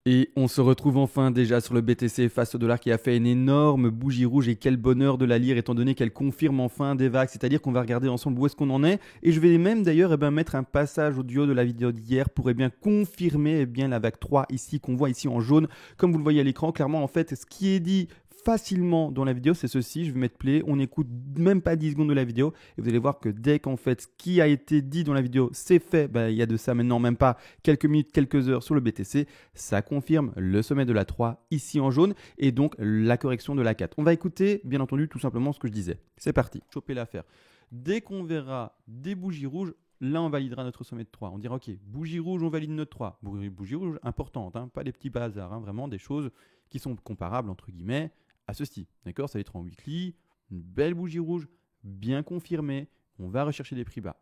Et on se retrouve enfin déjà sur le BTC face au dollar qui a fait une énorme bougie rouge et quel bonheur de la lire étant donné qu'elle confirme enfin des vagues, c'est-à-dire qu'on va regarder ensemble où est-ce qu'on en est et je vais même d'ailleurs mettre un passage audio de la vidéo d'hier pour confirmer la vague 3 ici qu'on voit ici en jaune comme vous le voyez à l'écran. Clairement en fait ce qui est dit facilement dans la vidéo, c'est ceci, je vais mettre play, on n'écoute même pas 10 secondes de la vidéo et vous allez voir que dès qu'en fait ce qui a été dit dans la vidéo c'est fait, il y a de ça maintenant même pas quelques minutes, quelques heures sur le BTC, ça confirme le sommet de la 3 ici en jaune et donc la correction de la 4. On va écouter bien entendu tout simplement ce que je disais. C'est parti, choper l'affaire. Dès qu'on verra des bougies rouges, là, on validera notre sommet de 3. On dira, ok, bougie rouge, on valide notre 3. Bougie rouge importante, hein, pas des petits bazars, hein, vraiment des choses qui sont comparables, entre guillemets, à ceci. D'accord. Ça va être en weekly, une belle bougie rouge, bien confirmée. On va rechercher des prix bas.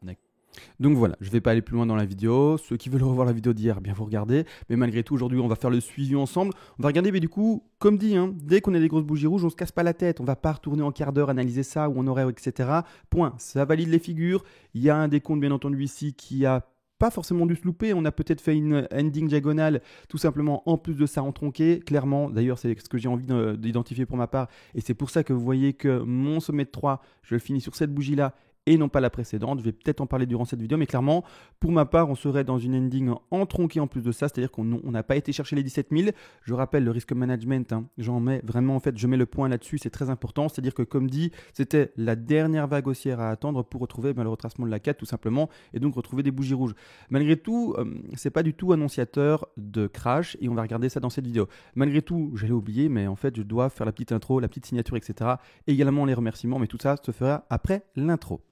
Donc voilà, je ne vais pas aller plus loin dans la vidéo. Ceux qui veulent revoir la vidéo d'hier, bien vous regardez. Mais malgré tout, aujourd'hui, on va faire le suivi ensemble. On va regarder, mais du coup, comme dit, hein, dès qu'on a des grosses bougies rouges, on ne se casse pas la tête. On ne va pas retourner en quart d'heure, analyser ça ou en horaire, etc. Point. Ça valide les figures. Il y a un décompte, bien entendu, ici qui a pas forcément dû se louper, on a peut-être fait une ending diagonale tout simplement en plus de ça en tronqué, clairement, d'ailleurs c'est ce que j'ai envie d'identifier pour ma part et c'est pour ça que vous voyez que mon sommet de 3, je le finis sur cette bougie là et non pas la précédente. Je vais peut-être en parler durant cette vidéo, mais clairement, pour ma part, on serait dans une ending en tronqué en plus de ça, c'est-à-dire qu'on n'a pas été chercher les 17 000. Je rappelle le risque management, hein, j'en mets vraiment, en fait, je mets le point là-dessus, c'est très important, c'est-à-dire que comme dit, c'était la dernière vague haussière à attendre pour retrouver le retracement de la 4 tout simplement, et donc retrouver des bougies rouges. Malgré tout, c'est pas du tout annonciateur de crash, et on va regarder ça dans cette vidéo. Malgré tout, j'allais oublier, mais en fait, je dois faire la petite intro, la petite signature, etc. Et également les remerciements, mais tout ça se fera après l'intro.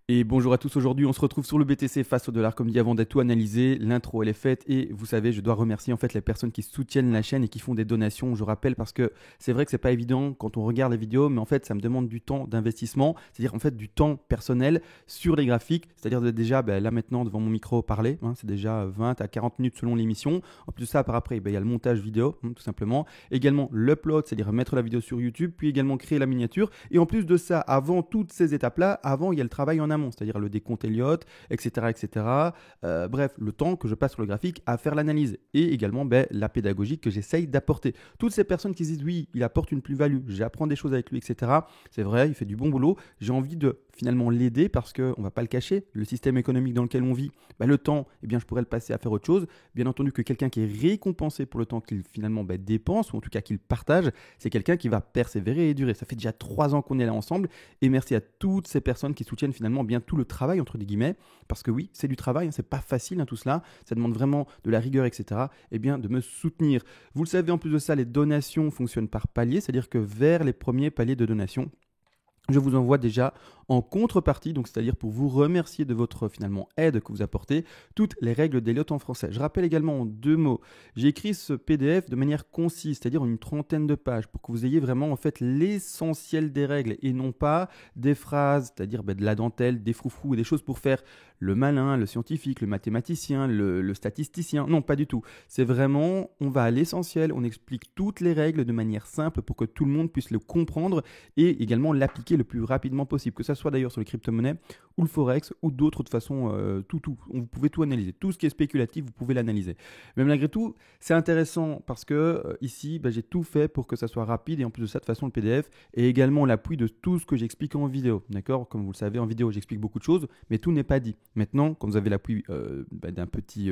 Et bonjour à tous, aujourd'hui on se retrouve sur le BTC face au dollar comme dit avant d'être tout analysé, l'intro elle est faite et vous savez je dois remercier en fait les personnes qui soutiennent la chaîne et qui font des donations, je rappelle parce que c'est vrai que c'est pas évident quand on regarde les vidéos mais en fait ça me demande du temps d'investissement, c'est-à-dire en fait du temps personnel sur les graphiques, c'est-à-dire déjà là maintenant devant mon micro parler, hein, c'est déjà 20 à 40 minutes selon l'émission, en plus de ça par après il y a le montage vidéo tout simplement, également l'upload, c'est-à-dire mettre la vidéo sur YouTube, puis également créer la miniature et en plus de ça avant toutes ces étapes là, avant il y a le travail en amont, c'est-à-dire le décompte Elliott, etc. etc. Bref, le temps que je passe sur le graphique à faire l'analyse et également la pédagogie que j'essaye d'apporter. Toutes ces personnes qui disent oui, il apporte une plus-value, j'apprends des choses avec lui, etc. C'est vrai, il fait du bon boulot. J'ai envie de finalement l'aider parce qu'on ne va pas le cacher, le système économique dans lequel on vit, le temps, je pourrais le passer à faire autre chose. Bien entendu que quelqu'un qui est récompensé pour le temps qu'il finalement dépense, ou en tout cas qu'il partage, c'est quelqu'un qui va persévérer et durer. Ça fait déjà 3 ans qu'on est là ensemble et merci à toutes ces personnes qui soutiennent finalement bien tout le travail entre des guillemets, parce que oui, c'est du travail, hein, c'est pas facile tout cela, ça demande vraiment de la rigueur, etc. De me soutenir. Vous le savez, en plus de ça, les donations fonctionnent par palier, c'est-à-dire que vers les premiers paliers de donation, je vous envoie déjà en contrepartie, donc c'est-à-dire pour vous remercier de votre finalement aide que vous apportez, toutes les règles d'Elliott en français. Je rappelle également en 2 mots, j'ai écrit ce PDF de manière concise, c'est-à-dire une 30aine de pages, pour que vous ayez vraiment en fait l'essentiel des règles et non pas des phrases, c'est-à-dire de la dentelle, des froufrous et des choses pour faire le malin, le scientifique, le mathématicien, le statisticien. Non, pas du tout. C'est vraiment, on va à l'essentiel, on explique toutes les règles de manière simple pour que tout le monde puisse le comprendre et également l'appliquer le plus rapidement possible, que ça soit d'ailleurs sur les crypto-monnaies ou le forex ou d'autres de façon, tout. Vous pouvez tout analyser. Tout ce qui est spéculatif, vous pouvez l'analyser. Mais malgré tout, c'est intéressant parce que ici, j'ai tout fait pour que ça soit rapide et en plus de ça, de façon, le PDF et également l'appui de tout ce que j'explique en vidéo. D'accord. Comme vous le savez, en vidéo, j'explique beaucoup de choses, mais tout n'est pas dit. Maintenant, quand vous avez l'appui d'un petit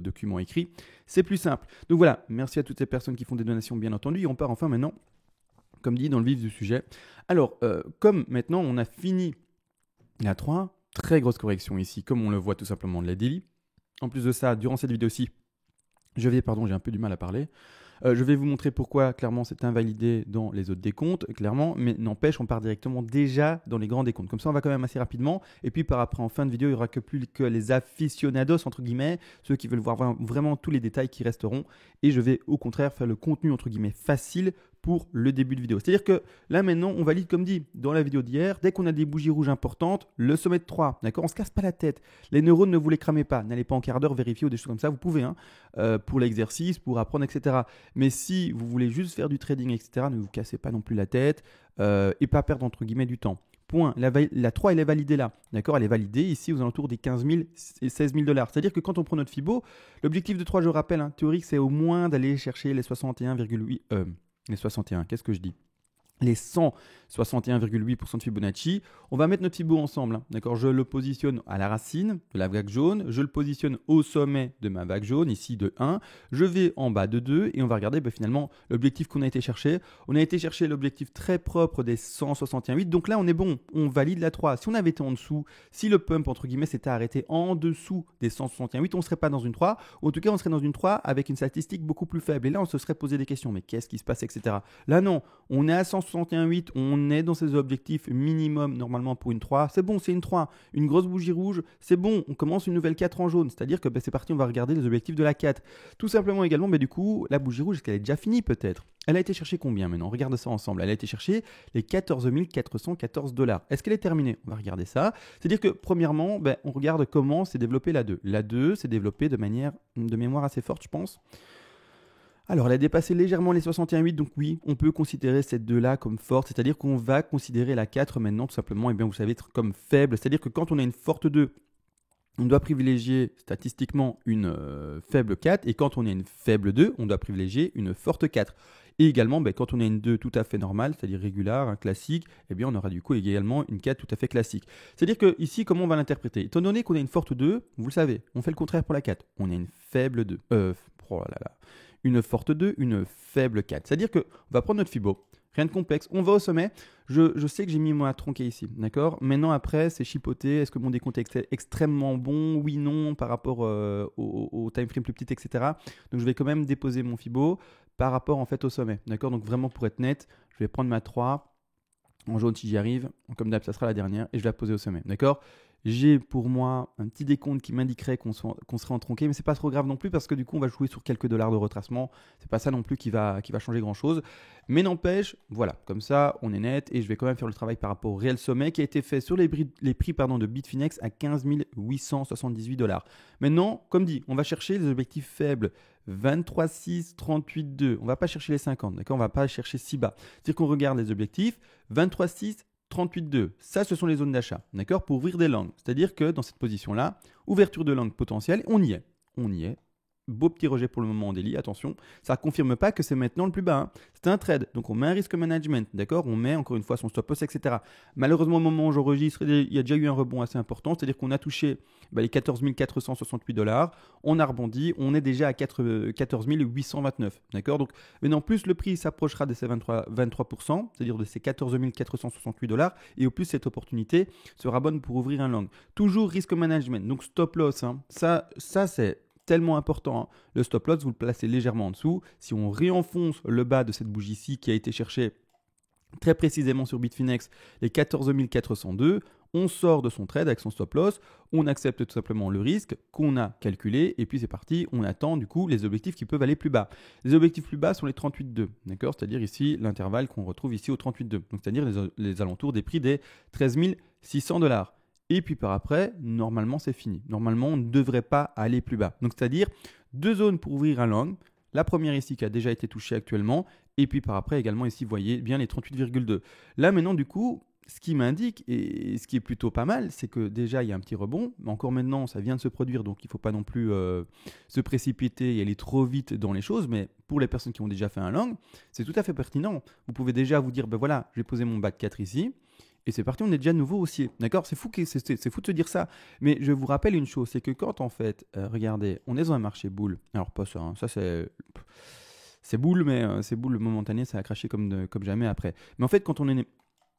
document écrit, c'est plus simple. Donc voilà, merci à toutes ces personnes qui font des donations, bien entendu. Et on part enfin maintenant, comme dit, dans le vif du sujet. Alors, comme maintenant, on a fini la 3, très grosse correction ici, comme on le voit tout simplement de la daily. En plus de ça, durant cette vidéo-ci, j'ai un peu du mal à parler. Je vais vous montrer pourquoi, clairement, c'est invalidé dans les autres décomptes, clairement, mais n'empêche, on part directement déjà dans les grands décomptes. Comme ça, on va quand même assez rapidement. Et puis, par après, en fin de vidéo, il n'y aura plus que les aficionados, entre guillemets, ceux qui veulent voir vraiment tous les détails qui resteront. Et je vais, au contraire, faire le contenu, entre guillemets, facile pour le début de vidéo. C'est-à-dire que là, maintenant, on valide, comme dit, dans la vidéo d'hier, dès qu'on a des bougies rouges importantes, le sommet de 3, d'accord, on ne se casse pas la tête. Les neurones, ne vous les cramez pas. N'allez pas en quart d'heure vérifier ou des choses comme ça. Vous pouvez, pour l'exercice, pour apprendre, etc. Mais si vous voulez juste faire du trading, etc., ne vous cassez pas non plus la tête et pas perdre entre guillemets du temps. Point. La 3, elle est validée là. D'accord? Elle est validée ici aux alentours des 15 000 et 16 000 $. C'est-à-dire que quand on prend notre FIBO, l'objectif de 3, je rappelle, hein, théorique, c'est au moins d'aller chercher les 61,8. Les 61, qu'est-ce que je dis? Les 161,8% de Fibonacci. On va mettre notre Fibo ensemble. Hein, d'accord? Je le positionne à la racine de la vague jaune. Je le positionne au sommet de ma vague jaune, ici de 1. Je vais en bas de 2 et on va regarder finalement l'objectif qu'on a été chercher. On a été chercher l'objectif très propre des 161,8. Donc là, on est bon. On valide la 3. Si on avait été en dessous, si le pump, entre guillemets, s'était arrêté en dessous des 161,8, on ne serait pas dans une 3. Ou en tout cas, on serait dans une 3 avec une statistique beaucoup plus faible. Et là, on se serait posé des questions. Mais qu'est-ce qui se passe, etc. Là, non. On est à 161,8, on est dans ces objectifs minimum normalement pour une 3. C'est bon, c'est une 3. Une grosse bougie rouge, c'est bon, on commence une nouvelle 4 en jaune. C'est-à-dire que c'est parti, on va regarder les objectifs de la 4. Tout simplement également, du coup, la bougie rouge, est-ce qu'elle est déjà finie peut-être? Elle a été chercher combien maintenant? On regarde ça ensemble. Elle a été chercher les 14 414 $. Est-ce qu'elle est terminée? On va regarder ça. C'est-à-dire que premièrement, on regarde comment s'est développée la 2. La 2 s'est développée de mémoire assez forte, je pense. Alors, elle a dépassé légèrement les 61,8, donc oui, on peut considérer cette 2-là comme forte, c'est-à-dire qu'on va considérer la 4 maintenant, tout simplement, vous savez, comme faible. C'est-à-dire que quand on a une forte 2, on doit privilégier statistiquement une faible 4, et quand on a une faible 2, on doit privilégier une forte 4. Et également, quand on a une 2 tout à fait normale, c'est-à-dire régulière, classique, on aura du coup également une 4 tout à fait classique. C'est-à-dire que ici, comment on va l'interpréter? Étant donné qu'on a une forte 2, vous le savez, on fait le contraire pour la 4. On a une faible 2. Oh là là. Une forte 2, une faible 4. C'est-à-dire qu'on va prendre notre Fibo, rien de complexe, on va au sommet. Je sais que j'ai mis moi à tronquer ici, d'accord? Maintenant, après, c'est chipoter. Est-ce que mon décompte est extrêmement bon? Oui, non, par rapport au time frame plus petit, etc. Donc, je vais quand même déposer mon Fibo par rapport en fait au sommet, d'accord? Donc, vraiment pour être net, je vais prendre ma 3 en jaune si j'y arrive. Comme d'hab, ça sera la dernière et je vais la poser au sommet, d'accord? J'ai pour moi un petit décompte qui m'indiquerait qu'on serait en tronqué, mais c'est pas trop grave non plus parce que du coup on va jouer sur quelques dollars de retracement. C'est pas ça non plus qui va changer grand chose. Mais n'empêche, voilà, comme ça on est net et je vais quand même faire le travail par rapport au réel sommet qui a été fait sur les prix de Bitfinex à 15 878 $. Maintenant, comme dit, on va chercher les objectifs faibles 23,6, 38,2. On va pas chercher les 50, d'accord? On va pas chercher si bas. C'est-à-dire qu'on regarde les objectifs 23,6, 38,2, ça ce sont les zones d'achat, d'accord, pour ouvrir des langues. C'est-à-dire que dans cette position-là, ouverture de langue potentielle, on y est. Beau petit rejet pour le moment en daily, attention, ça ne confirme pas que c'est maintenant le plus bas. Hein. C'est un trade, donc on met un risque management, d'accord? On met encore une fois son stop loss, etc. Malheureusement, au moment où j'enregistre, il y a déjà eu un rebond assez important, c'est-à-dire qu'on a touché les 14 468 $, on a rebondi, on est déjà à 14 829, d'accord? Donc maintenant, plus le prix s'approchera de ces 23%, c'est-à-dire de ces 14 468 $, et au plus cette opportunité sera bonne pour ouvrir un long. Toujours risque management, donc stop loss, hein. Ça c'est tellement important. Hein. Le stop loss, vous le placez légèrement en dessous. Si on réenfonce le bas de cette bougie-ci qui a été cherchée très précisément sur Bitfinex, les 14 402, on sort de son trade avec son stop loss, on accepte tout simplement le risque qu'on a calculé et puis c'est parti, on attend du coup les objectifs qui peuvent aller plus bas. Les objectifs plus bas sont les 38,2, d'accord? C'est-à-dire ici l'intervalle qu'on retrouve ici au 38,2, donc c'est-à-dire les alentours des prix des 13 600 $. Et puis par après, normalement, c'est fini. Normalement, on ne devrait pas aller plus bas. Donc, c'est-à-dire 2 zones pour ouvrir un long. La première ici qui a déjà été touchée actuellement. Et puis par après, également ici, vous voyez bien les 38,2. Là, maintenant, du coup, ce qui m'indique, et ce qui est plutôt pas mal, c'est que déjà, il y a un petit rebond. Mais encore maintenant, ça vient de se produire. Donc, il ne faut pas non plus se précipiter et aller trop vite dans les choses. Mais pour les personnes qui ont déjà fait un long, c'est tout à fait pertinent. Vous pouvez déjà vous dire, voilà, j'ai posé mon bac 4 ici. Et c'est parti, on est déjà nouveau haussier. D'accord? C'est fou de se dire ça. Mais je vous rappelle une chose, c'est que quand en fait, regardez, on est dans un marché boule. Alors pas ça, hein, ça c'est boule, mais c'est boule momentané, ça a craché comme jamais après. Mais en fait, quand on est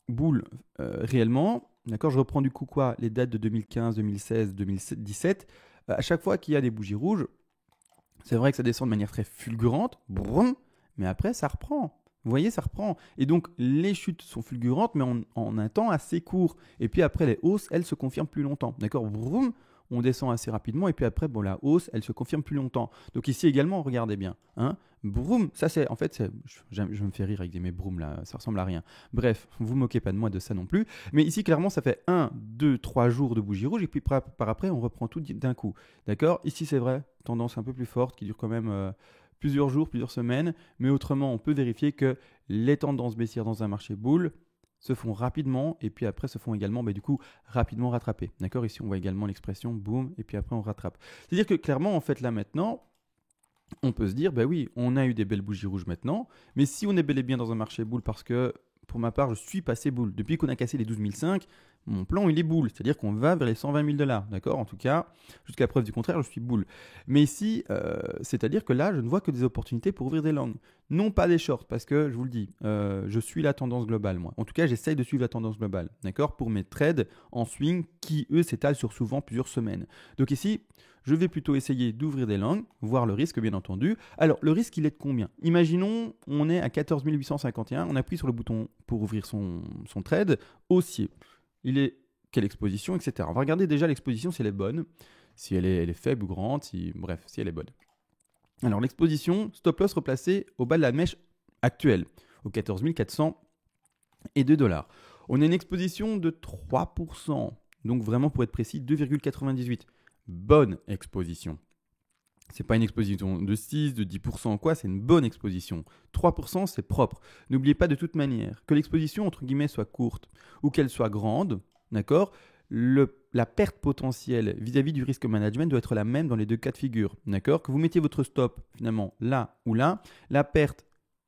boule réellement, d'accord, je reprends du coup les dates de 2015, 2016, 2017. À chaque fois qu'il y a des bougies rouges, c'est vrai que ça descend de manière très fulgurante, brum, mais après ça reprend. Vous voyez, ça reprend. Et donc, les chutes sont fulgurantes, mais en un temps assez court. Et puis après, les hausses, elles se confirment plus longtemps. D'accord? Vroom, on descend assez rapidement. Et puis après, la hausse, elle se confirme plus longtemps. Donc ici également, regardez bien. Hein? Broum, ça c'est, en fait, je me fais rire avec mes brooms là, ça ressemble à rien. Bref, vous moquez pas de moi de ça non plus. Mais ici, clairement, ça fait 1, 2, 3 jours de bougie rouge. Et puis par après, on reprend tout d'un coup. D'accord? Ici, c'est vrai, tendance un peu plus forte qui dure quand même... plusieurs jours, plusieurs semaines, mais autrement, on peut vérifier que les tendances baissières dans un marché boule se font rapidement et puis après se font également du coup rapidement rattraper. D'accord? Ici on voit également l'expression boum et puis après on rattrape. C'est-à-dire que clairement en fait là maintenant, on peut se dire bah oui, on a eu des belles bougies rouges maintenant, mais si on est bel et bien dans un marché boule parce que pour ma part, je suis passé boule. Depuis qu'on a cassé les 12 500, mon plan, il est boule. C'est-à-dire qu'on va vers les 120 000 $. D'accord? En tout cas, jusqu'à preuve du contraire, je suis boule. Mais ici, c'est-à-dire que là, je ne vois que des opportunités pour ouvrir des longs. Non pas des shorts, parce que, je vous le dis, je suis la tendance globale, moi. En tout cas, j'essaye de suivre la tendance globale. D'accord? Pour mes trades en swing qui, eux, s'étalent sur souvent plusieurs semaines. Donc ici, je vais plutôt essayer d'ouvrir des longs, voir le risque, bien entendu. Alors, le risque, il est de combien? Imaginons, on est à 14 851, on appuie sur le bouton pour ouvrir son trade haussier. Il est quelle exposition, etc. On va regarder déjà l'exposition si elle est bonne, si elle est faible ou grande, bref, si elle est bonne. Alors, l'exposition, stop loss replacé au bas de la mèche actuelle, aux 14 402 $. On a une exposition de 3%, donc vraiment pour être précis, 2,98. Bonne exposition. C'est pas une exposition de 6, de 10% ou quoi, c'est une bonne exposition. 3%, c'est propre. N'oubliez pas de toute manière que l'exposition, entre guillemets, soit courte ou qu'elle soit grande, d'accord, la perte potentielle vis-à-vis du risque management doit être la même dans les deux cas de figure, d'accord. Que vous mettiez votre stop finalement là ou là, la perte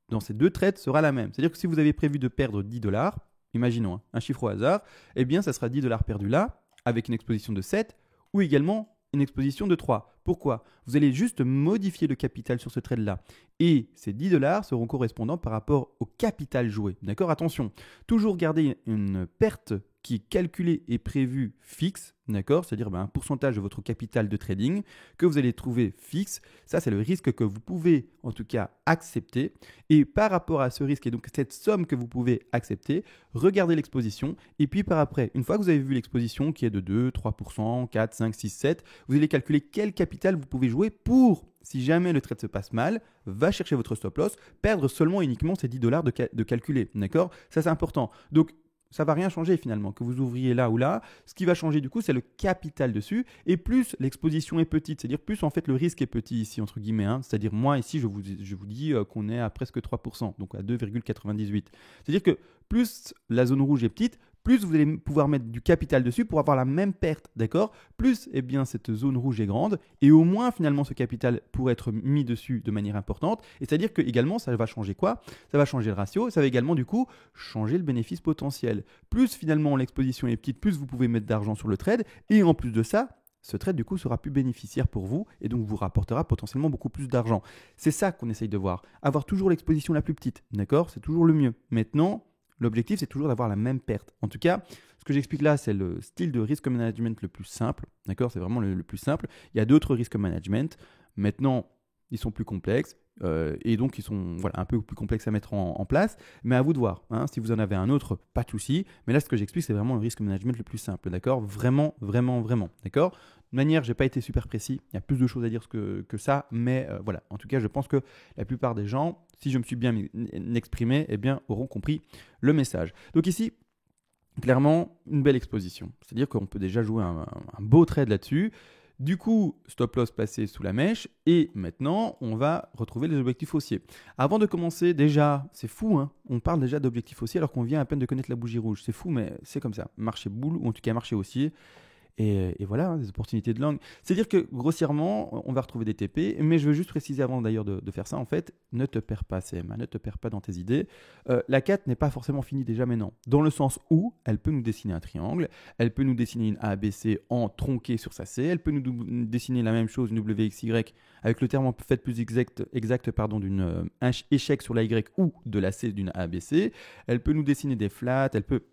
dans ces deux trades sera la même. C'est-à-dire que si vous avez prévu de perdre 10 $, imaginons un chiffre au hasard, eh bien ça sera 10 $ perdus là, avec une exposition de 7, ou également une exposition de 3. Pourquoi? Vous allez juste modifier le capital sur ce trade-là. Et ces 10 $ seront correspondants par rapport au capital joué. D'accord? Attention, toujours garder une perte qui est calculée et prévue fixe, d'accord? C'est-à-dire un pourcentage de votre capital de trading que vous allez trouver fixe. Ça, c'est le risque que vous pouvez en tout cas accepter. Et par rapport à ce risque et donc cette somme que vous pouvez accepter, regardez l'exposition. Et puis par après, une fois que vous avez vu l'exposition qui est de 2, 3%, 4, 5, 6, 7, vous allez calculer quel capital vous pouvez jouer pour, si jamais le trade se passe mal, va chercher votre stop loss, perdre seulement et uniquement ces 10 $ de calculer. D'accord? Ça, c'est important. Donc, ça ne va rien changer finalement, que vous ouvriez là ou là. Ce qui va changer du coup, c'est le capital dessus. Et plus l'exposition est petite, c'est-à-dire plus en fait le risque est petit ici, entre guillemets. C'est-à-dire moi ici, je vous dis qu'on est à presque 3%, donc à 2,98. C'est-à-dire que plus la zone rouge est petite, plus vous allez pouvoir mettre du capital dessus pour avoir la même perte, d'accord? Plus, eh bien, cette zone rouge est grande et au moins, finalement, ce capital pourrait être mis dessus de manière importante. Et c'est-à-dire que également, ça va changer quoi? Ça va changer le ratio, ça va également, du coup, changer le bénéfice potentiel. Plus, finalement, l'exposition est petite, plus vous pouvez mettre d'argent sur le trade. Et en plus de ça, ce trade, du coup, sera plus bénéficiaire pour vous et donc vous rapportera potentiellement beaucoup plus d'argent. C'est ça qu'on essaye de voir. Avoir toujours l'exposition la plus petite, d'accord? C'est toujours le mieux. Maintenant, l'objectif, c'est toujours d'avoir la même perte. En tout cas, ce que j'explique là, c'est le style de risk management le plus simple. D'accord? C'est vraiment le plus simple. Il y a d'autres risk management. Maintenant, ils sont plus complexes et donc ils sont un peu plus complexes à mettre en place. Mais à vous de voir. Si vous en avez un autre, pas de souci. Mais là, ce que j'explique, c'est vraiment le risk management le plus simple. D'accord? Vraiment, vraiment, vraiment. D'accord? De manière, je n'ai pas été super précis. Il y a plus de choses à dire que ça. Mais voilà. En tout cas, je pense que la plupart des gens, si je me suis bien exprimé, eh bien, auront compris le message. Donc ici, clairement, une belle exposition. C'est-à-dire qu'on peut déjà jouer un beau trade là-dessus. Du coup, stop loss placé sous la mèche et maintenant, on va retrouver les objectifs haussiers. Avant de commencer, déjà, c'est fou, on parle déjà d'objectifs haussiers alors qu'on vient à peine de connaître la bougie rouge. C'est fou, mais c'est comme ça. Marché boule ou en tout cas marché haussier. Et voilà, des opportunités de langue. C'est-à-dire que grossièrement, on va retrouver des TP, mais je veux juste préciser avant d'ailleurs de faire ça, en fait, ne te perds pas CMA, ne te perds pas dans tes idées. La 4 n'est pas forcément finie déjà maintenant, dans le sens où elle peut nous dessiner un triangle, elle peut nous dessiner une ABC en tronqué sur sa C, elle peut nous dessiner la même chose, une WXY, avec le terme en fait plus exact d'une échec sur la Y ou de la C d'une ABC, elle peut nous dessiner des flats, elle peut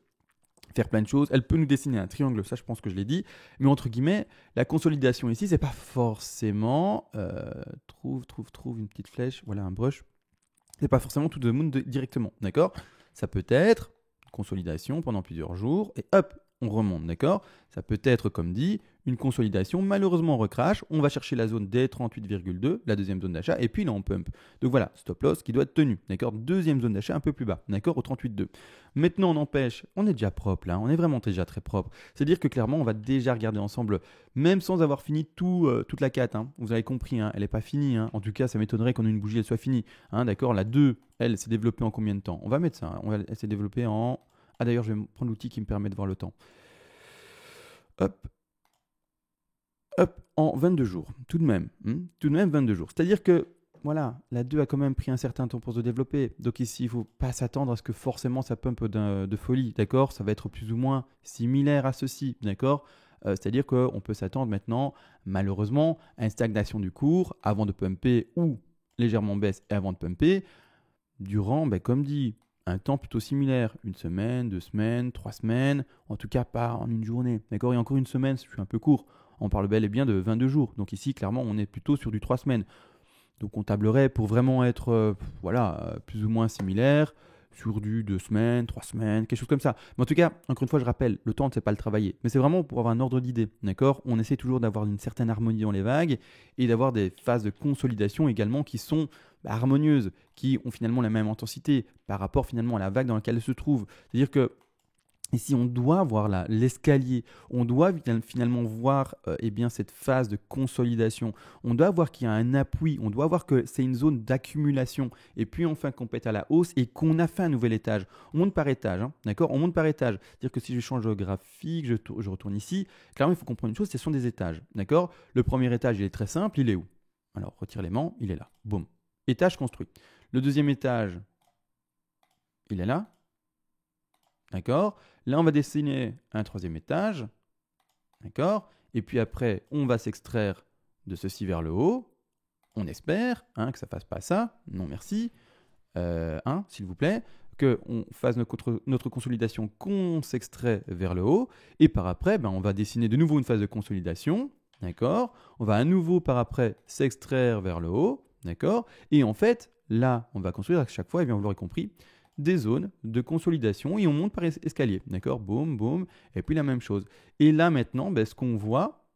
faire plein de choses. Elle peut nous dessiner un triangle, ça je pense que je l'ai dit. Mais entre guillemets, la consolidation ici, c'est pas forcément trouve une petite flèche, voilà un brush. C'est pas forcément to the moon directement, d'accord? Ça peut être une consolidation pendant plusieurs jours et hop, on remonte, d'accord? Ça peut être, comme dit, une consolidation. Malheureusement, on recrache. On va chercher la zone des 38,2, la deuxième zone d'achat, et puis là, on pump. Donc voilà, stop loss qui doit être tenu, d'accord? Deuxième zone d'achat un peu plus bas, d'accord? Au 38,2. Maintenant, on empêche, on est déjà propre là, on est vraiment déjà très propre. C'est-à-dire que clairement, on va déjà regarder ensemble, même sans avoir fini toute la 4. Vous avez compris, elle n'est pas finie. En tout cas, ça m'étonnerait qu'en une bougie, elle soit finie. D'accord? La 2, elle s'est développée en combien de temps? On va mettre ça. Elle s'est développée en Ah d'ailleurs, je vais prendre l'outil qui me permet de voir le temps. Hop, hop, en 22 jours, tout de même. Tout de même 22 jours. C'est-à-dire que, voilà, la 2 a quand même pris un certain temps pour se développer. Donc ici, il ne faut pas s'attendre à ce que forcément ça pump de folie, d'accord? Ça va être plus ou moins similaire à ceci, d'accord? C'est-à-dire qu'on peut s'attendre maintenant, malheureusement, à une stagnation du cours avant de pumper ou légèrement baisse et avant de pumper, durant, comme dit, un temps plutôt similaire, une semaine, 2 semaines, 3 semaines, en tout cas pas en une journée, d'accord? Et encore une semaine, je suis un peu court, on parle bel et bien de 22 jours, donc ici, clairement, on est plutôt sur du 3 semaines. Donc on tablerait pour vraiment être plus ou moins similaire sur du 2 semaines, 3 semaines, quelque chose comme ça. Mais en tout cas, encore une fois, je rappelle, le temps, c'est pas le travailler. Mais c'est vraiment pour avoir un ordre d'idée, d'accord? On essaie toujours d'avoir une certaine harmonie dans les vagues et d'avoir des phases de consolidation également qui sont harmonieuses, qui ont finalement la même intensité par rapport finalement à la vague dans laquelle elle se trouve. C'est-à-dire que ici, on doit voir l'escalier, on doit finalement voir cette phase de consolidation, on doit voir qu'il y a un appui, on doit voir que c'est une zone d'accumulation, et puis enfin qu'on pète à la hausse et qu'on a fait un nouvel étage. On monte par étage, d'accord? On monte par étage. C'est-à-dire que si je change de graphique, je retourne ici, clairement, il faut comprendre une chose, ce sont des étages, d'accord? Le premier étage, il est très simple, il est où? Alors, retire l'aimant, il est là, boum. Étage construit. Le deuxième étage, il est là. D'accord? Là, on va dessiner un troisième étage. D'accord? Et puis après, on va s'extraire de ceci vers le haut. On espère que ça ne fasse pas ça. Non, merci. S'il vous plaît. Qu'on fasse notre consolidation, qu'on s'extrait vers le haut. Et par après, on va dessiner de nouveau une phase de consolidation. D'accord? On va à nouveau par après s'extraire vers le haut. D'accord? Et en fait, là, on va construire à chaque fois, et bien vous l'aurez compris, des zones de consolidation et on monte par escalier. D'accord? Boum, boum. Et puis la même chose. Et là maintenant, ce qu'on voit,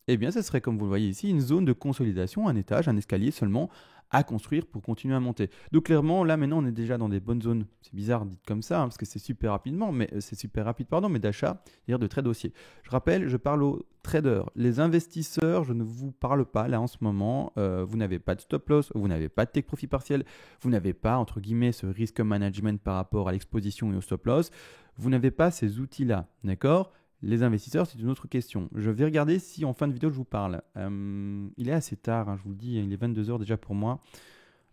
ce serait comme vous le voyez ici, une zone de consolidation, un étage, un escalier seulement à construire pour continuer à monter. Donc clairement, là maintenant, on est déjà dans des bonnes zones. C'est bizarre dit comme ça, parce que c'est super rapidement, mais c'est super rapide, mais d'achat, c'est-à-dire de trade haussier. Je rappelle, je parle aux traders. Les investisseurs, je ne vous parle pas là en ce moment. Vous n'avez pas de stop loss, vous n'avez pas de take profit partiel, vous n'avez pas, entre guillemets, ce risque management par rapport à l'exposition et au stop loss. Vous n'avez pas ces outils-là, d'accord? Les investisseurs, c'est une autre question. Je vais regarder si en fin de vidéo je vous parle. Il est assez tard, je vous le dis, il est 22h déjà pour moi.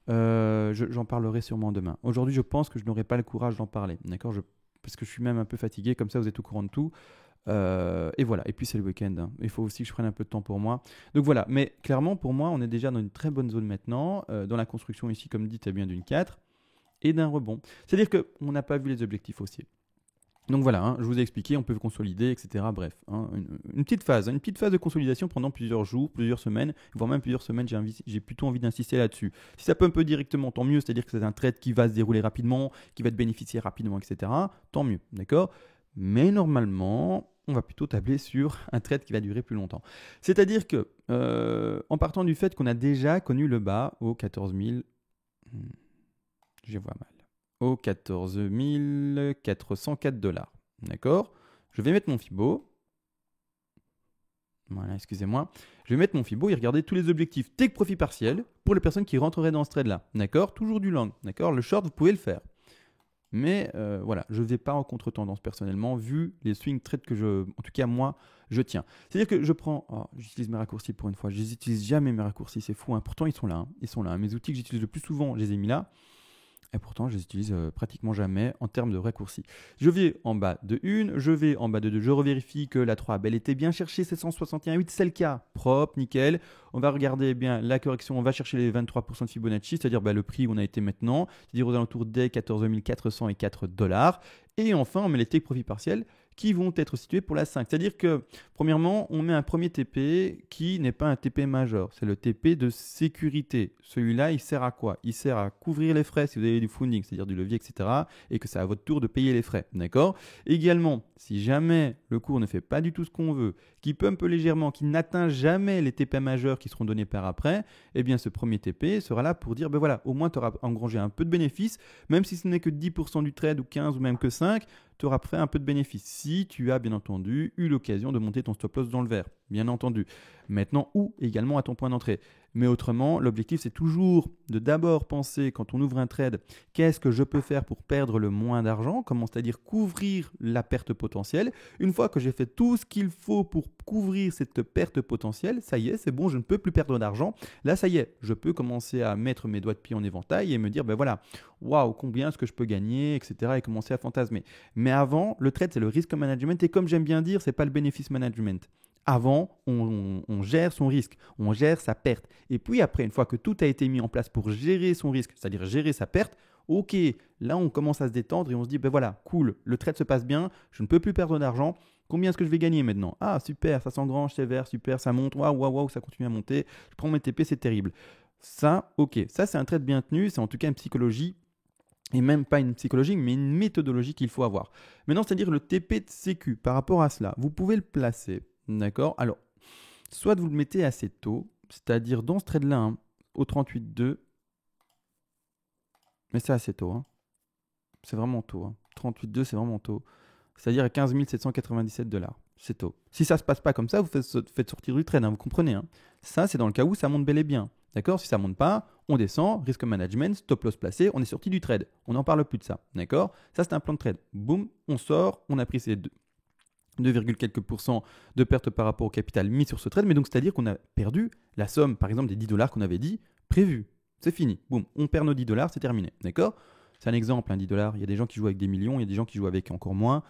J'en parlerai sûrement demain. Aujourd'hui, je pense que je n'aurai pas le courage d'en parler, d'accord? Parce que je suis même un peu fatigué, comme ça vous êtes au courant de tout. Et voilà, et puis c'est le week-end. Il faut aussi que je prenne un peu de temps pour moi. Donc voilà, mais clairement pour moi, on est déjà dans une très bonne zone maintenant, dans la construction ici, comme dit, bien d'une 4 et d'un rebond. C'est-à-dire qu'on n'a pas vu les objectifs haussiers. Donc voilà, je vous ai expliqué, on peut consolider, etc. Bref, une petite phase de consolidation pendant plusieurs jours, plusieurs semaines, voire même plusieurs semaines, j'ai plutôt envie d'insister là-dessus. Si ça peut un peu directement, tant mieux, c'est-à-dire que c'est un trade qui va se dérouler rapidement, qui va te bénéficier rapidement, etc. Tant mieux, d'accord? Mais normalement, on va plutôt tabler sur un trade qui va durer plus longtemps. C'est-à-dire que, en partant du fait qu'on a déjà connu le bas au 14 000, je vois mal, au 14 404 $. D'accord? Je vais mettre mon Fibo. Voilà, excusez-moi. Je vais mettre mon Fibo et regarder tous les objectifs take profit partiel pour les personnes qui rentreraient dans ce trade-là. D'accord? Toujours du long. D'accord? Le short, vous pouvez le faire. Mais voilà, je ne vais pas en contre-tendance personnellement, vu les swing trades que en tout cas moi, je tiens. C'est-à-dire que je prends, j'utilise mes raccourcis pour une fois, je n'utilise jamais mes raccourcis, c'est fou. Pourtant, ils sont là. Ils sont là. Mes outils que j'utilise le plus souvent, je les ai mis là. Et pourtant, je les utilise pratiquement jamais en termes de raccourcis. Je vais en bas de 1, je vais en bas de 2, je revérifie que la 3 elle était bien cherchée, 761,8, c'est le cas, propre, nickel. On va regarder bien la correction, on va chercher les 23% de Fibonacci, c'est-à-dire le prix où on a été maintenant, c'est-à-dire aux alentours des 14 404 $. Et enfin, on met les take profit partiels qui vont être situés pour la 5. C'est-à-dire que, premièrement, on met un premier TP qui n'est pas un TP majeur. C'est le TP de sécurité. Celui-là, il sert à quoi? Il sert à couvrir les frais si vous avez du funding, c'est-à-dire du levier, etc. Et que c'est à votre tour de payer les frais. D'accord? Également, si jamais le cours ne fait pas du tout ce qu'on veut, qui pumpe légèrement, qui n'atteint jamais les TP majeurs qui seront donnés par après, eh bien, ce premier TP sera là pour dire, voilà, au moins tu auras engrangé un peu de bénéfices, même si ce n'est que 10% du trade ou 15 ou même que 5, tu auras fait un peu de bénéfice si tu as bien entendu eu l'occasion de monter ton stop loss dans le vert. bien entendu. Maintenant, ou également à ton point d'entrée. Mais autrement, l'objectif, c'est toujours de d'abord penser, quand on ouvre un trade, qu'est-ce que je peux faire pour perdre le moins d'argent, comment c'est-à-dire couvrir la perte potentielle. Une fois que j'ai fait tout ce qu'il faut pour couvrir cette perte potentielle, ça y est, c'est bon, je ne peux plus perdre d'argent. Là, ça y est, je peux commencer à mettre mes doigts de pied en éventail et me dire, ben voilà, waouh, combien est-ce que je peux gagner, etc. et commencer à fantasmer. Mais avant, le trade, c'est le risk management et comme j'aime bien dire, c'est pas le bénéfice management. Avant, on gère son risque, on gère sa perte. Et puis après, une fois que tout a été mis en place pour gérer son risque, c'est-à-dire gérer sa perte, ok, là on commence à se détendre et on se dit, ben voilà, cool, le trade se passe bien, je ne peux plus perdre d'argent. Combien est-ce que je vais gagner maintenant? Ah super, ça s'engrange, c'est vert, super, ça monte, waouh, waouh, waouh, ça continue à monter, je prends mes TP, c'est terrible. Ça, ok, ça c'est un trade bien tenu, c'est en tout cas une psychologie et même pas une psychologie, mais une méthodologie qu'il faut avoir. Maintenant, c'est-à-dire le TP de sécu, par rapport à cela, vous pouvez le placer. D'accord. Alors, soit vous le mettez assez tôt, c'est-à-dire dans ce trade-là, hein, au 38,2, mais c'est assez tôt. Hein. C'est vraiment tôt. Hein. 38,2, c'est vraiment tôt. C'est-à-dire à 15 797 $. C'est tôt. Si ça ne se passe pas comme ça, vous faites sortir du trade, hein, vous comprenez. Hein. Ça, c'est dans le cas où ça monte bel et bien. D'accord. Si ça ne monte pas, on descend, risque management, stop loss placé, on est sorti du trade. On n'en parle plus de ça. D'accord. Ça, c'est un plan de trade. Boum, on sort, on a pris ces 2, quelques pourcents de perte par rapport au capital mis sur ce trade, mais donc c'est-à-dire qu'on a perdu la somme, par exemple, des 10 $ qu'on avait dit prévu. C'est fini. Boum, on perd nos 10 $, c'est terminé. D'accord. C'est un exemple, hein, 10 $. Il y a des gens qui jouent avec des millions, il y a des gens qui jouent avec encore moins.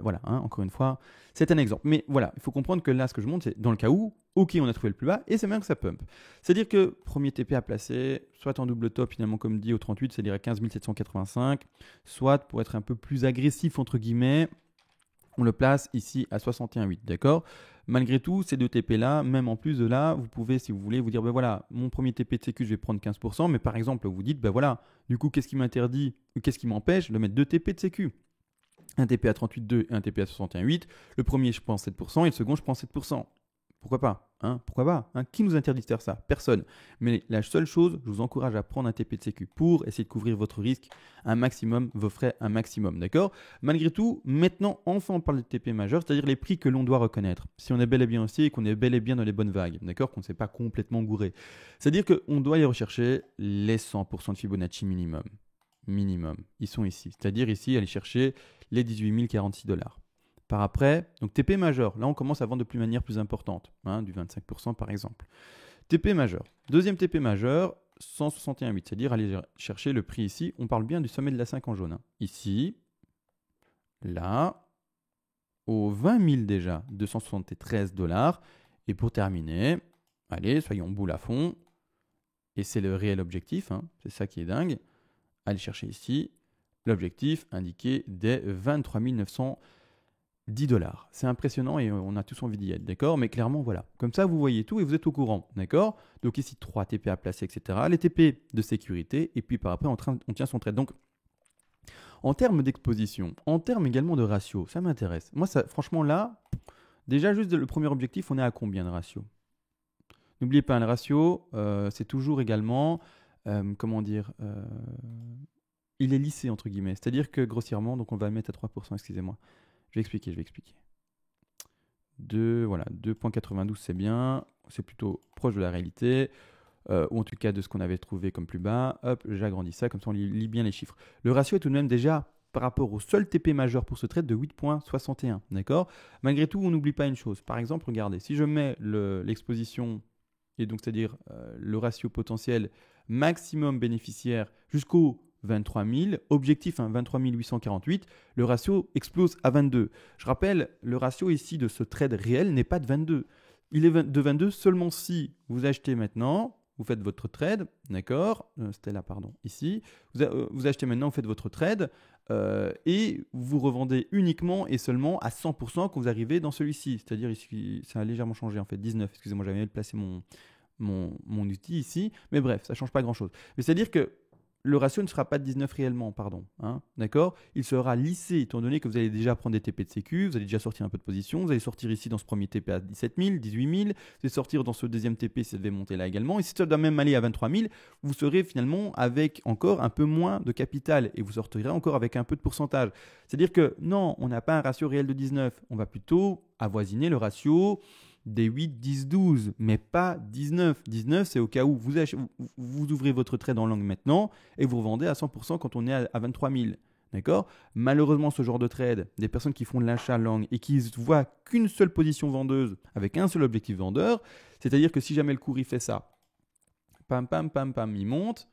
Voilà, hein, encore une fois, c'est un exemple. Mais voilà, il faut comprendre que là, ce que je montre, c'est dans le cas où, ok, on a trouvé le plus bas et c'est même que ça pump. C'est-à-dire que premier TP à placer, soit en double top, finalement, comme dit au 38, c'est-à-dire à 15 785, soit pour être un peu plus agressif, entre guillemets, on le place ici à 61,8, d'accord. Malgré tout, ces deux TP-là, même en plus de là, vous pouvez, si vous voulez, vous dire, ben voilà, mon premier TP de sécu, je vais prendre 15%, mais par exemple, vous dites, ben voilà, du coup, qu'est-ce qui m'interdit, ou qu'est-ce qui m'empêche de mettre deux TP de sécu? Un TP à 38,2 et un TP à 61,8. Le premier, je prends 7% et le second, je prends 7%. Pourquoi pas, hein? Pourquoi pas, hein? Qui nous interdit de faire ça? Personne. Mais la seule chose, je vous encourage à prendre un TP de sécu pour essayer de couvrir votre risque un maximum, vos frais un maximum, d'accord? Malgré tout, maintenant, enfin, on parle de TP majeur, c'est-à-dire les prix que l'on doit reconnaître. Si on est bel et bien aussi et qu'on est bel et bien dans les bonnes vagues, d'accord? Qu'on ne s'est pas complètement gouré. C'est-à-dire qu'on doit y rechercher les 100% de Fibonacci minimum. Minimum. Ils sont ici. C'est-à-dire ici, aller chercher les 18 046 $. Par après, donc TP majeur, là on commence à vendre de manière plus importante, hein, du 25% par exemple. TP majeur, deuxième TP majeur, 161,8, c'est-à-dire aller chercher le prix ici, on parle bien du sommet de la 5 en jaune. Hein. Ici, là, au 20 000 déjà, 273 $. Et pour terminer, allez, soyons boule à fond, et c'est le réel objectif, hein, c'est ça qui est dingue, allez chercher ici, l'objectif indiqué des 23 910 $. C'est impressionnant et on a tous envie d'y être, d'accord? Mais clairement, voilà. Comme ça, vous voyez tout et vous êtes au courant, d'accord? Donc ici, 3 TP à placer, etc. Les TP de sécurité et puis par après, on tient son trade. Donc, en termes d'exposition, en termes également de ratio, ça m'intéresse. Moi, ça, franchement, là, déjà, juste le premier objectif, on est à combien de ratio? N'oubliez pas, le ratio, c'est toujours également, comment dire, il est lissé, entre guillemets. C'est-à-dire que grossièrement, donc on va le mettre à 3%, excusez-moi. Je vais expliquer. Voilà, 2,92 c'est bien, c'est plutôt proche de la réalité, ou en tout cas de ce qu'on avait trouvé comme plus bas. Hop, j'agrandis ça, comme ça on lit bien les chiffres. Le ratio est tout de même déjà, par rapport au seul TP majeur pour ce trade, de 8,61, d'accord? Malgré tout, on n'oublie pas une chose. Par exemple, regardez, si je mets l'exposition, et donc c'est-à-dire le ratio potentiel maximum bénéficiaire jusqu'au 23 000, objectif 23 848, le ratio explose à 22. Je rappelle, le ratio ici de ce trade réel n'est pas de 22. Il est de 22 seulement si vous achetez maintenant, vous faites votre trade, d'accord, c'était là, pardon, ici, vous achetez maintenant, vous faites votre trade et vous revendez uniquement et seulement à 100% quand vous arrivez dans celui-ci. C'est-à-dire ici, ça a légèrement changé en fait, 19, excusez-moi, j'avais placé mon outil ici, mais bref, ça ne change pas grand-chose. Mais c'est-à-dire que le ratio ne sera pas de 19 réellement, pardon. Hein, d'accord? Il sera lissé, étant donné que vous allez déjà prendre des TP de sécu, vous allez déjà sortir un peu de position, vous allez sortir ici dans ce premier TP à 17 000, 18 000, vous allez sortir dans ce deuxième TP, ça devait monter là également, et si ça doit même aller à 23 000, vous serez finalement avec encore un peu moins de capital, et vous sortirez encore avec un peu de pourcentage. C'est-à-dire que non, on n'a pas un ratio réel de 19, on va plutôt avoisiner le ratio des 8, 10, 12, mais pas 19. 19, c'est au cas où vous ouvrez votre trade en langue maintenant et vous revendez à 100% quand on est à 23 000. D'accord? Malheureusement, ce genre de trade, des personnes qui font de l'achat langue et qui ne voient qu'une seule position vendeuse avec un seul objectif vendeur, c'est-à-dire que si jamais le cours il fait ça, pam, pam, pam, pam, il monte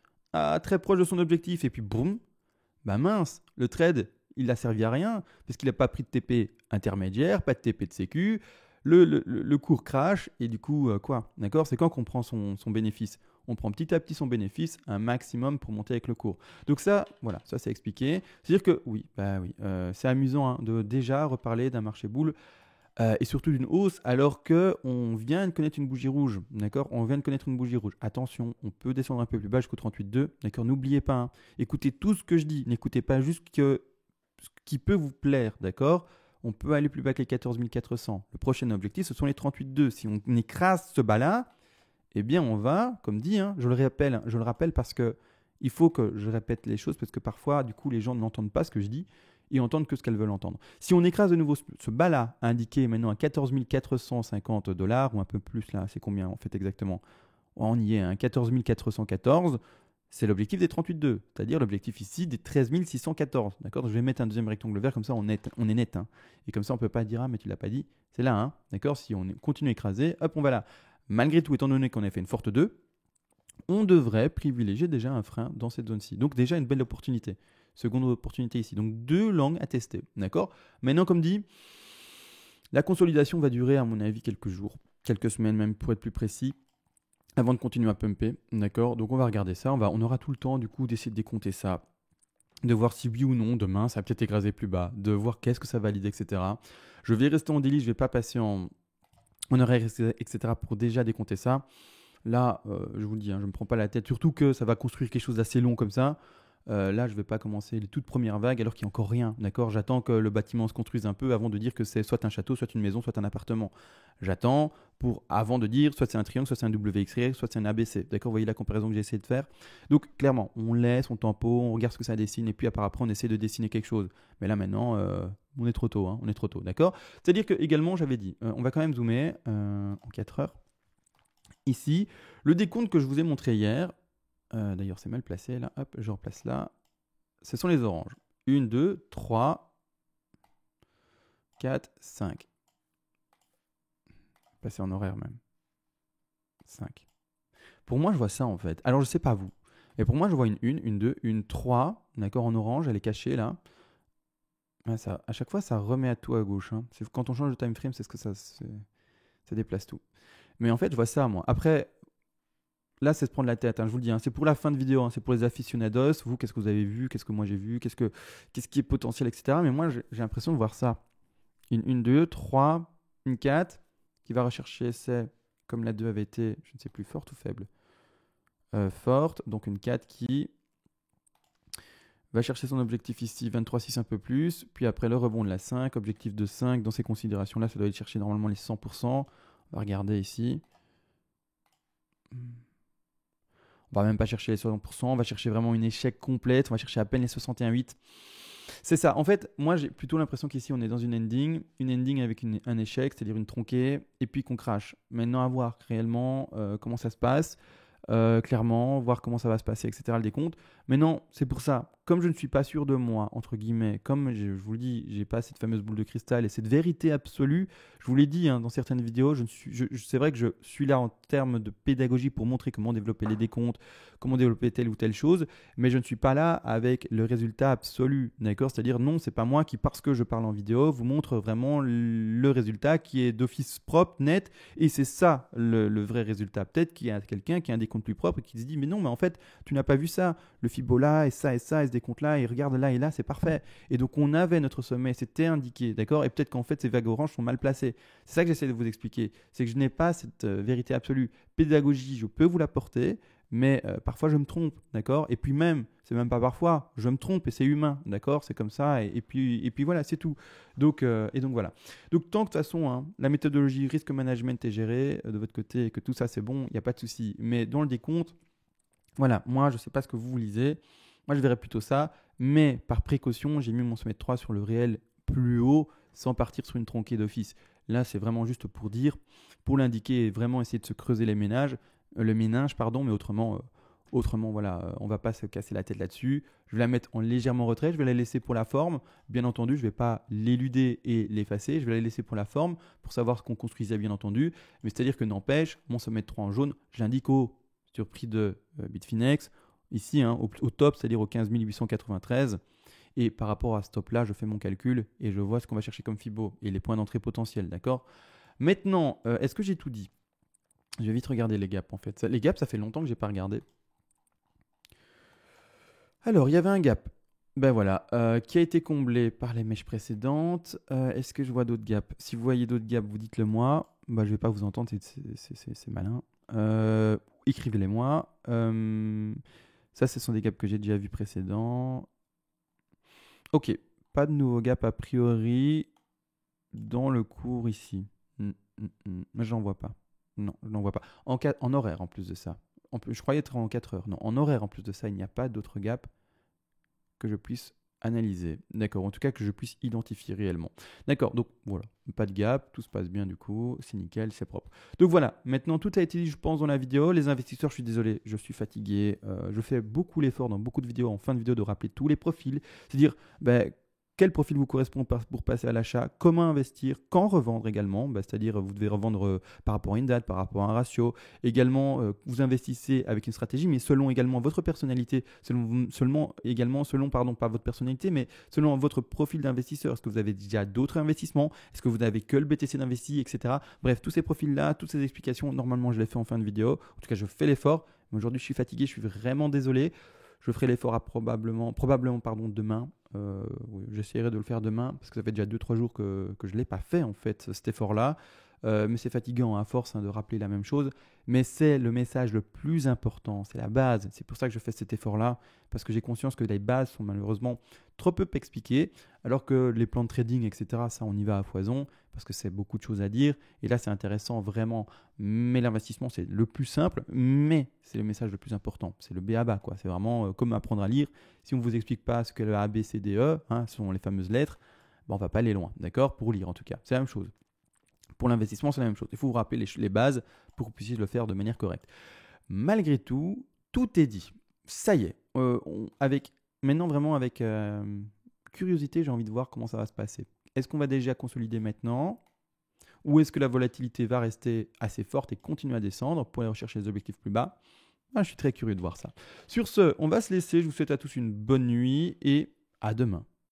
très proche de son objectif et puis boum, bah mince, le trade, il n'a servi à rien parce qu'il n'a pas pris de TP intermédiaire, pas de TP de sécu, le cours crash et du coup, quoi? D'accord? C'est quand qu'on prend son bénéfice? On prend petit à petit son bénéfice, un maximum pour monter avec le cours. Donc ça, voilà, ça c'est expliqué. C'est-à-dire que oui, c'est amusant hein, de déjà reparler d'un marché boule et surtout d'une hausse alors qu'on vient de connaître une bougie rouge. D'accord? On vient de connaître une bougie rouge. Attention, on peut descendre un peu plus bas jusqu'au 38,2. D'accord? N'oubliez pas, hein, écoutez tout ce que je dis. N'écoutez pas juste ce qui peut vous plaire. D'accord? On peut aller plus bas que les 14 400. Le prochain objectif, ce sont les 38,2. Si on écrase ce bas-là, eh bien, on va, comme dit, hein, je le rappelle parce que il faut que je répète les choses parce que parfois, du coup, les gens n'entendent pas ce que je dis. Ils entendent que ce qu'elles veulent entendre. Si on écrase de nouveau ce bas-là, indiqué maintenant à 14 450 dollars ou un peu plus là, c'est combien en fait exactement? On y est, hein, 14 414, c'est l'objectif des 38,2, c'est-à-dire l'objectif ici des 13 614. D'accord? Je vais mettre un deuxième rectangle vert, comme ça on est net. Hein. Et comme ça on ne peut pas dire, ah mais tu ne l'as pas dit, c'est là. Hein. D'accord? Si on continue à écraser, hop, on va là. Malgré tout, étant donné qu'on a fait une forte 2, on devrait privilégier déjà un frein dans cette zone-ci. Donc déjà une belle opportunité. Seconde opportunité ici. Donc 2 langues à tester. D'accord? Maintenant, comme dit, la consolidation va durer à mon avis quelques jours, quelques semaines même pour être plus précis, avant de continuer à pumper. D'accord? Donc on va regarder ça. On aura tout le temps du coup d'essayer de décompter ça, de voir si oui ou non demain ça va peut-être écraser plus bas, de voir qu'est-ce que ça valide, etc. Je vais rester en délit, je ne vais pas passer en horaire, etc. pour déjà décompter ça. Là, je vous le dis, hein, je ne me prends pas la tête, surtout que ça va construire quelque chose d'assez long comme ça. Là, je ne vais pas commencer les toutes premières vagues alors qu'il n'y a encore rien. D'accord? J'attends que le bâtiment se construise un peu avant de dire que c'est soit un château, soit une maison, soit un appartement. J'attends avant de dire soit c'est un triangle, soit c'est un WXY, soit c'est un ABC. D'accord? Vous voyez la comparaison que j'ai essayé de faire. Donc, clairement, on laisse, on tempo, on regarde ce que ça dessine et puis après, on essaie de dessiner quelque chose. Mais là, maintenant, on est trop tôt. Hein, on est trop tôt. D'accord? C'est-à-dire que également, j'avais dit, on va quand même zoomer en 4 heures. Ici, le décompte que je vous ai montré hier, d'ailleurs c'est mal placé là, hop, je replace là, ce sont les oranges. 1, 2, 3, 4, 5. Passer en horaire même. 5. Pour moi, je vois ça en fait. Alors je sais pas vous, mais pour moi, je vois une 1, une 2, une 3, d'accord, en orange, elle est cachée là. Ça, à chaque fois, ça remet à tout à gauche. Hein. Quand on change de time frame, c'est ce que ça déplace tout. Mais en fait, je vois ça moi. Après, là, c'est se prendre la tête, hein, je vous le dis. Hein. C'est pour la fin de vidéo, hein. C'est pour les aficionados. Vous, qu'est-ce que vous avez vu? Qu'est-ce que moi j'ai vu? Qu'est-ce qui est potentiel, etc. Mais moi, j'ai l'impression de voir ça. Une 2, 3, une 4 qui va rechercher, c'est comme la 2 avait été, je ne sais plus, forte ou faible. Forte, donc une 4 qui va chercher son objectif ici, 23,6 un peu plus. Puis après, le rebond de la 5, objectif de 5. Dans ces considérations-là, ça doit aller chercher normalement les 100%. On va regarder ici. On va même pas chercher les 60%, on va chercher vraiment une échec complète, on va chercher à peine les 61,8. C'est ça. En fait, moi, j'ai plutôt l'impression qu'ici, on est dans une ending avec un échec, c'est-à-dire une tronquée, et puis qu'on crache. Maintenant, à voir réellement comment ça se passe, clairement, voir comment ça va se passer, etc., le décompte. Mais non, c'est pour ça. Comme je ne suis pas sûr de moi, entre guillemets, comme je vous le dis, j'ai pas cette fameuse boule de cristal et cette vérité absolue, je vous l'ai dit hein, dans certaines vidéos, c'est vrai que je suis là en termes de pédagogie pour montrer comment développer les décomptes, comment développer telle ou telle chose, mais je ne suis pas là avec le résultat absolu, d'accord? C'est-à-dire non, c'est pas moi qui, parce que je parle en vidéo, vous montre vraiment le résultat qui est d'office propre, net, et c'est ça le vrai résultat. Peut-être qu'il y a quelqu'un qui a un décompte plus propre et qui se dit mais non, mais en fait, tu n'as pas vu ça, le Fibo là, et ça, et ce décompte-là, et regarde là et là, c'est parfait. Et donc, on avait notre sommet, c'était indiqué, d'accord? Et peut-être qu'en fait, ces vagues oranges sont mal placées. C'est ça que j'essaie de vous expliquer. C'est que je n'ai pas cette vérité absolue. Pédagogie, je peux vous l'apporter, mais parfois, je me trompe, d'accord? Et puis même, c'est même pas parfois, je me trompe et c'est humain, d'accord? C'est comme ça, et puis voilà, c'est tout. Donc, voilà. Donc, tant que de toute façon, hein, la méthodologie risque management est gérée de votre côté et que tout ça, c'est bon, il n'y a pas de souci. Mais dans le décompte, voilà, moi, je ne sais pas ce que vous lisez. Moi, je verrais plutôt ça. Mais par précaution, j'ai mis mon sommet de 3 sur le réel plus haut sans partir sur une tronquée d'office. Là, c'est vraiment juste pour dire, pour l'indiquer et vraiment essayer de se creuser le méninge, pardon, mais autrement, voilà, on va pas se casser la tête là-dessus. Je vais la mettre en légèrement retrait, je vais la laisser pour la forme. Bien entendu, je ne vais pas l'éluder et l'effacer, je vais la laisser pour la forme, pour savoir ce qu'on construisait bien entendu. Mais c'est-à-dire que n'empêche, mon sommet de 3 en jaune, j'indique sur prix de Bitfinex, ici, hein, au top, c'est-à-dire au 15 893. Et par rapport à ce top-là, je fais mon calcul et je vois ce qu'on va chercher comme Fibo et les points d'entrée potentiels, d'accord? Maintenant, est-ce que j'ai tout dit? Je vais vite regarder les gaps en fait. Les gaps, ça fait longtemps que je n'ai pas regardé. Alors, il y avait un gap, ben voilà, qui a été comblé par les mèches précédentes. Est-ce que je vois d'autres gaps? Si vous voyez d'autres gaps, vous dites-le moi. Bah, je ne vais pas vous entendre, c'est malin. Écrivez-les moi. Ça, ce sont des gaps que j'ai déjà vus précédents. Ok, pas de nouveau gap a priori dans le cours ici. J'en vois pas. Non, je n'en vois pas. En horaire en plus de ça. Je croyais être en 4 heures. Non, en horaire en plus de ça, il n'y a pas d'autre gap que je puisse analyser. D'accord, en tout cas que je puisse identifier réellement. D'accord, donc voilà, pas de gap, tout se passe bien du coup, c'est nickel, c'est propre. Donc voilà, maintenant tout a été dit je pense dans la vidéo. Les investisseurs, je suis désolé, je suis fatigué. Je fais beaucoup l'effort dans beaucoup de vidéos, en fin de vidéo, de rappeler tous les profils. C'est-à-dire, quel profil vous correspond pour passer à l'achat, comment investir, quand revendre également, c'est-à-dire vous devez revendre par rapport à une date, par rapport à un ratio. Également, vous investissez avec une stratégie, mais selon également votre personnalité, pas votre personnalité, mais selon votre profil d'investisseur. Est-ce que vous avez déjà d'autres investissements? Est-ce que vous n'avez que le BTC d'investi, etc. Bref, tous ces profils-là, toutes ces explications, normalement je les fais en fin de vidéo. En tout cas, je fais l'effort. Mais aujourd'hui, je suis fatigué, je suis vraiment désolé. Je ferai l'effort probablement demain. J'essaierai de le faire demain parce que ça fait déjà 2-3 jours que je ne l'ai pas fait en fait, cet effort-là. Mais c'est fatigant à force de rappeler la même chose. Mais c'est le message le plus important, c'est la base. C'est pour ça que je fais cet effort-là, parce que j'ai conscience que les bases sont malheureusement trop peu expliquées, alors que les plans de trading, etc., ça on y va à foison, parce que c'est beaucoup de choses à dire. Et là c'est intéressant vraiment, mais l'investissement c'est le plus simple, mais c'est le message le plus important. C'est le B.A.-ba, quoi. C'est vraiment comme apprendre à lire. Si on ne vous explique pas ce que le A, B, C, D, E, ce sont les fameuses lettres, on ne va pas aller loin, d'accord? Pour lire en tout cas, c'est la même chose. Pour l'investissement, c'est la même chose. Il faut vous rappeler les bases pour que vous puissiez le faire de manière correcte. Malgré tout, tout est dit. Ça y est. Maintenant, vraiment avec curiosité, j'ai envie de voir comment ça va se passer. Est-ce qu'on va déjà consolider maintenant? Ou est-ce que la volatilité va rester assez forte et continuer à descendre pour aller rechercher les objectifs plus bas? Je suis très curieux de voir ça. Sur ce, on va se laisser. Je vous souhaite à tous une bonne nuit et à demain.